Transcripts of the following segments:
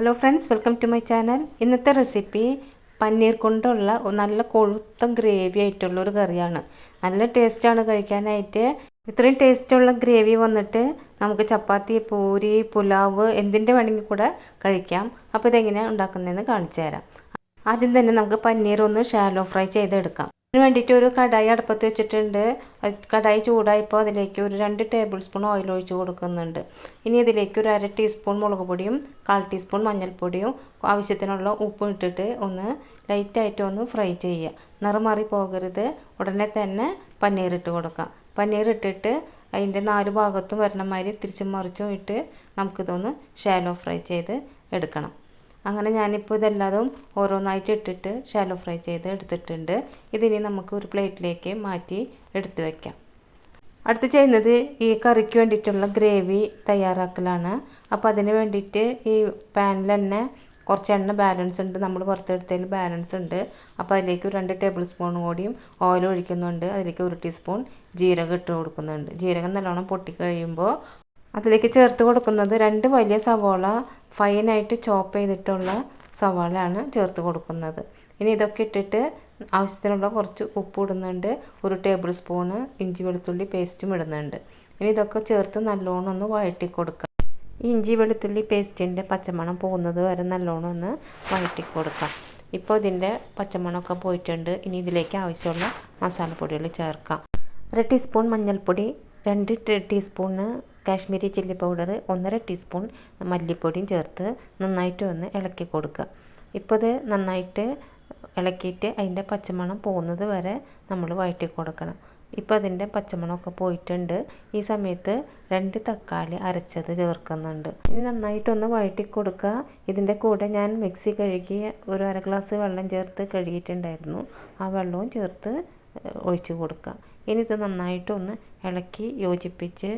Hello friends, welcome to my channel. ഇന്നത്തെ recipe paneer കൊണ്ടുള്ള നല്ല കൊഴുത്ത ഗ്രേവി ആയിട്ടുള്ള ഒരു കറിയാണ്. നല്ല ടേസ്റ്റാണ് കഴിക്കാനായിട്ട്. ഇത്രയും ടേസ്റ്റുള്ള ഗ്രേവി വന്നിട്ട് നമുക്ക് ചപ്പാത്തി, പൂരി, പുലാവ് എന്തിൻ്റെ വേണമെങ്കിൽ കൂടെ കഴിക്കാം. അപ്പോൾ ഇതെങ്ങനെയാണ് ഉണ്ടാക്കുന്നതെന്ന് കാണിച്ചു തരാം. ആദ്യം തന്നെ നമുക്ക് പനീർ ഒന്ന് ഷാലോ ഫ്രൈ ചെയ്തെടുക്കാം. അതിന് വേണ്ടിയിട്ട് ഒരു കടായി അടുപ്പത്ത് വെച്ചിട്ടുണ്ട്. കടായി ചൂടായപ്പോൾ അതിലേക്ക് ഒരു 2 ടേബിൾ സ്പൂൺ ഓയിൽ ഒഴിച്ച് കൊടുക്കുന്നുണ്ട്. ഇനി ഇതിലേക്ക് ഒരു 1/2 ടീസ്പൂൺ മുളക് പൊടിയും 1/4 ടീസ്പൂൺ മഞ്ഞൾപ്പൊടിയും ആവശ്യത്തിനുള്ള ഉപ്പും ഇട്ടിട്ട് ഒന്ന് ലൈറ്റായിട്ട് ഒന്ന് ഫ്രൈ ചെയ്യുക. നിറം മാറി പോകരുത്. ഉടനെ തന്നെ പനീർ ഇട്ട് കൊടുക്കാം. പനീർ ഇട്ടിട്ട് അതിൻ്റെ 4 ഭാഗത്തും വരണമാതിരി തിരിച്ചും മറിച്ചും ഇട്ട് നമുക്കിതൊന്ന് ഷാലോ ഫ്രൈ ചെയ്ത് എടുക്കണം. അങ്ങനെ ഞാനിപ്പോൾ ഇതെല്ലാതും ഓരോന്നായിട്ട് ഇട്ടിട്ട് ഷാലോ ഫ്രൈ ചെയ്ത് എടുത്തിട്ടുണ്ട്. ഇതിനി നമുക്ക് ഒരു പ്ലേറ്റിലേക്ക് മാറ്റി എടുത്ത് വയ്ക്കാം. അടുത്ത് ചെയ്യുന്നത് ഈ കറിക്ക് വേണ്ടിയിട്ടുള്ള ഗ്രേവി തയ്യാറാക്കലാണ്. അപ്പോൾ അതിന് വേണ്ടിയിട്ട് ഈ പാനിൽ തന്നെ കുറച്ച് എണ്ണ ബാലൻസ് ഉണ്ട്, നമ്മൾ പുറത്തെടുത്തതിൽ ബാലൻസ് ഉണ്ട്. അപ്പോൾ അതിലേക്ക് 2 ടേബിൾ സ്പൂൺ കൂടിയും ഓയിൽ ഒഴിക്കുന്നുണ്ട്. അതിലേക്ക് 1 ടീസ്പൂൺ ജീരകം ഇട്ട് കൊടുക്കുന്നുണ്ട്. ജീരകം നല്ലോണം പൊട്ടി കഴിയുമ്പോൾ അതിലേക്ക് ചേർത്ത് കൊടുക്കുന്നത് 2 വലിയ സവാള ഫൈനായിട്ട് ചോപ്പ് ചെയ്തിട്ടുള്ള സവാളയാണ് ചേർത്ത് കൊടുക്കുന്നത്. ഇനി ഇതൊക്കെ ഇട്ടിട്ട് ആവശ്യത്തിനുള്ള കുറച്ച് ഉപ്പ് ഇടുന്നുണ്ട്. 1 ടേബിൾ സ്പൂണ് ഇഞ്ചി വെളുത്തുള്ളി പേസ്റ്റും ഇടുന്നുണ്ട്. ഇനി ഇതൊക്കെ ചേർത്ത് നല്ലോണം ഒന്ന് വഴറ്റി കൊടുക്കുക. ഇഞ്ചി വെളുത്തുള്ളി പേസ്റ്റിൻ്റെ പച്ചമണം പോകുന്നത് വരെ നല്ലോണം ഒന്ന് വഴറ്റി കൊടുക്കാം. ഇപ്പോൾ ഇതിൻ്റെ പച്ചമണമൊക്കെ പോയിട്ടുണ്ട്. ഇനി ഇതിലേക്ക് ആവശ്യമുള്ള മസാലപ്പൊടികൾ ചേർക്കാം. 1 ടീസ്പൂൺ മഞ്ഞൾപ്പൊടി, 2 teaspoon Kashmiri chilli powder, 1/2 teaspoon മല്ലിപ്പൊടിയും ചേർത്ത് നന്നായിട്ട് ഒന്ന് ഇളക്കി കൊടുക്കുക. ഇപ്പോൾ ഇത് നന്നായിട്ട് ഇളക്കിയിട്ട് അതിൻ്റെ പച്ചമണം പോകുന്നത് വരെ നമ്മൾ വഴറ്റി കൊടുക്കണം. ഇപ്പോൾ അതിൻ്റെ പച്ചമണമൊക്കെ പോയിട്ടുണ്ട്. ഈ സമയത്ത് 2 തക്കാളി അരച്ചത് ചേർക്കുന്നുണ്ട്. ഇനി നന്നായിട്ടൊന്ന് വഴറ്റി കൊടുക്കുക. ഇതിൻ്റെ കൂടെ ഞാൻ മിക്സി കഴുകി ഒരു 1/2 ഗ്ലാസ് വെള്ളം ചേർത്ത് കഴുകിയിട്ടുണ്ടായിരുന്നു. ആ വെള്ളവും ചേർത്ത് ഒഴിച്ച് കൊടുക്കുക. ഇനി ഇത് നന്നായിട്ടൊന്ന് ഇളക്കി യോജിപ്പിച്ച്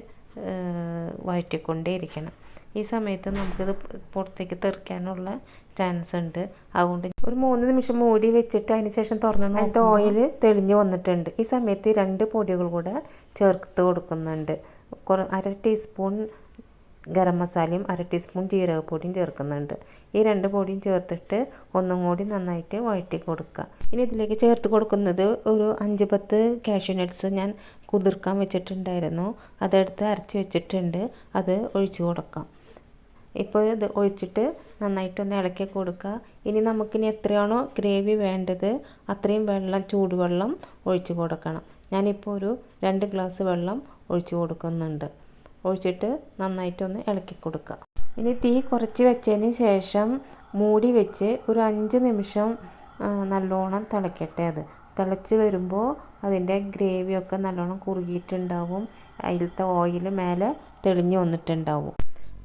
വഴറ്റിക്കൊണ്ടേയിരിക്കണം. ഈ സമയത്ത് നമുക്കിത് പുറത്തേക്ക് തെറിക്കാനുള്ള ചാൻസ് ഉണ്ട്. അതുകൊണ്ട് ഒരു 3 നിമിഷം മൂടി വെച്ചിട്ട് അതിന് ശേഷം തുറന്ന് നോക്കിയിട്ട് ഓയിൽ തെളിഞ്ഞ് വന്നിട്ടുണ്ട്. ഈ സമയത്ത് 2 പൊടികൾ കൂടെ ചേർത്ത് കൊടുക്കുന്നുണ്ട്. 1/2 ടീസ്പൂൺ ഗരം മസാലയും 1/2 ടീസ്പൂൺ ജീരകപ്പൊടിയും ചേർക്കുന്നുണ്ട്. ഈ 2 പൊടിയും ചേർത്തിട്ട് ഒന്നും കൂടി നന്നായിട്ട് വഴറ്റി കൊടുക്കുക. ഇനി ഇതിലേക്ക് ചേർത്ത് കൊടുക്കുന്നത് ഒരു 5-10 കാഷ്യൂ നട്ട്സ് ഞാൻ കുതിർക്കാൻ വെച്ചിട്ടുണ്ടായിരുന്നു. അതെടുത്ത് അരച്ച് വെച്ചിട്ടുണ്ട്. അത് ഒഴിച്ച് കൊടുക്കാം. ഇപ്പോൾ ഇത് ഒഴിച്ചിട്ട് നന്നായിട്ടൊന്ന് ഇളക്കി കൊടുക്കുക. ഇനി നമുക്കിനി എത്രയാണോ ഗ്രേവി വേണ്ടത് അത്രയും വെള്ളം, ചൂടുവെള്ളം ഒഴിച്ച് കൊടുക്കണം. ഞാനിപ്പോൾ ഒരു 2 ഗ്ലാസ് വെള്ളം ഒഴിച്ച് കൊടുക്കുന്നുണ്ട്. ഒഴിച്ചിട്ട് നന്നായിട്ടൊന്ന് ഇളക്കി കൊടുക്കുക. ഇനി തീ കുറച്ച് വെച്ചതിന് ശേഷം മൂടി വെച്ച് ഒരു 5 നിമിഷം നല്ലോണം തിളക്കട്ടെ. അത് തിളച്ച് വരുമ്പോൾ അതിൻ്റെ ഗ്രേവിയൊക്കെ നല്ലോണം കുറുകിയിട്ടുണ്ടാവും. അതിലത്തെ ഓയിൽ മേലെ തെളിഞ്ഞ് വന്നിട്ടുണ്ടാവും.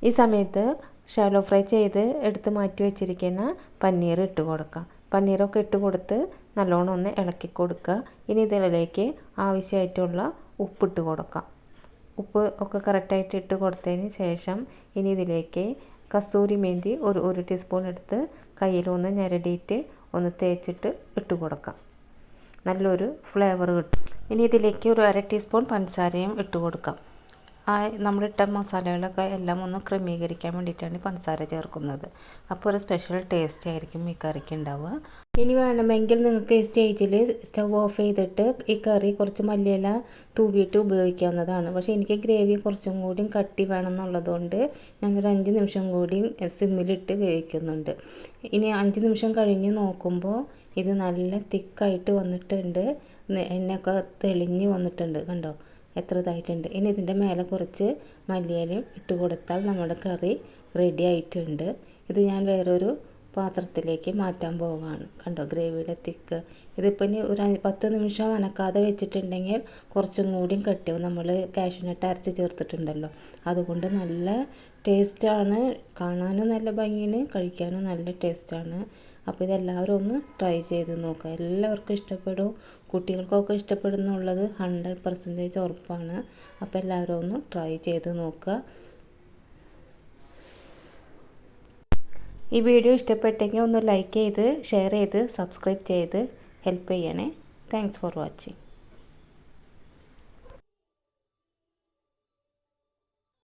ഈ സമയത്ത് ഷാലോ ഫ്രൈ ചെയ്ത് എടുത്ത് മാറ്റി വെച്ചിരിക്കുന്ന പനീർ ഇട്ട് കൊടുക്കുക. പനീറൊക്കെ ഇട്ട് കൊടുത്ത് നല്ലോണം ഒന്ന് ഇളക്കി കൊടുക്കുക. ഇനി ഇതിലേക്ക് ആവശ്യമായിട്ടുള്ള ഉപ്പിട്ട് കൊടുക്കാം. ഉപ്പ് ഒക്കെ കറക്റ്റായിട്ട് ഇട്ട് കൊടുത്തതിന് ശേഷം ഇനി ഇതിലേക്ക് കസൂരി മേന്തി ഒരു ടീസ്പൂൺ എടുത്ത് കയ്യിലൊന്ന് ഞെരടിയിട്ട് ഒന്ന് തേച്ചിട്ട് ഇട്ട് കൊടുക്കാം. നല്ലൊരു ഫ്ലേവർ കിട്ടും. ഇനി ഇതിലേക്ക് ഒരു 1/2 ടീസ്പൂൺ പഞ്ചസാരയും ഇട്ട് കൊടുക്കാം. നമ്മളിട്ട മസാലകളൊക്കെ എല്ലാം ഒന്ന് ക്രമീകരിക്കാൻ വേണ്ടിയിട്ടാണ് പഞ്ചസാര ചേർക്കുന്നത്. അപ്പോൾ ഒരു സ്പെഷ്യൽ ടേസ്റ്റ് ആയിരിക്കും ഈ കറിക്ക് ഉണ്ടാവുക. ഇനി വേണമെങ്കിൽ നിങ്ങൾക്ക് ഈ സ്റ്റേജിൽ സ്റ്റവ് ഓഫ് ചെയ്തിട്ട് ഈ കറി കുറച്ച് മല്ലിയില തൂവിയിട്ട് ഉപയോഗിക്കാവുന്നതാണ്. പക്ഷേ എനിക്ക് ഗ്രേവി കുറച്ചും കൂടി കട്ടി വേണമെന്നുള്ളതുകൊണ്ട് ഞാനൊരു 5 നിമിഷം കൂടി സിമ്മിലിട്ട് വേവിക്കുന്നുണ്ട്. ഇനി 5 നിമിഷം കഴിഞ്ഞ് നോക്കുമ്പോൾ ഇത് നല്ല തിക്കായിട്ട് വന്നിട്ടുണ്ട്. എണ്ണയൊക്കെ തെളിഞ്ഞ് വന്നിട്ടുണ്ട്. കണ്ടോ എത്ര ഇതായിട്ടുണ്ട്. ഇനി ഇതിൻ്റെ മേലെ കുറച്ച് മല്ലിയിലയും ഇട്ട് കൊടുത്താൽ നമ്മുടെ കറി റെഡി ആയിട്ടുണ്ട്. ഇത് ഞാൻ വേറൊരു പാത്രത്തിലേക്ക് മാറ്റാൻ പോവുകയാണ്. കണ്ടോ ഗ്രേവിയുടെ തിക്ക്. ഇതിപ്പോൾ ഇനി ഒരു 10 നിമിഷം അനക്കാതെ വെച്ചിട്ടുണ്ടെങ്കിൽ കുറച്ചും കൂടിയും കട്ടിയാവും. നമ്മൾ കാഷ്യൂ നട്ട് അരച്ച് ചേർത്തിട്ടുണ്ടല്ലോ. അതുകൊണ്ട് നല്ല ടേസ്റ്റാണ്. കാണാനും നല്ല ഭംഗിയാണ്, കഴിക്കാനും നല്ല ടേസ്റ്റാണ്. അപ്പോൾ ഇതെല്ലാവരും ഒന്ന് ട്രൈ ചെയ്ത് നോക്കുക. എല്ലാവർക്കും ഇഷ്ടപ്പെടും. കുട്ടികൾക്കൊക്കെ ഇഷ്ടപ്പെടുന്നുള്ളത് 100% ഉറപ്പാണ്. അപ്പോൾ എല്ലാവരും ഒന്ന് ട്രൈ ചെയ്ത് നോക്കുക. ഈ വീഡിയോ ഇഷ്ടപ്പെട്ടെങ്കിൽ ഒന്ന് ലൈക്ക് ചെയ്ത് ഷെയർ ചെയ്ത് സബ്സ്ക്രൈബ് ചെയ്ത് ഹെൽപ്പ് ചെയ്യണേ. Thanks for watching.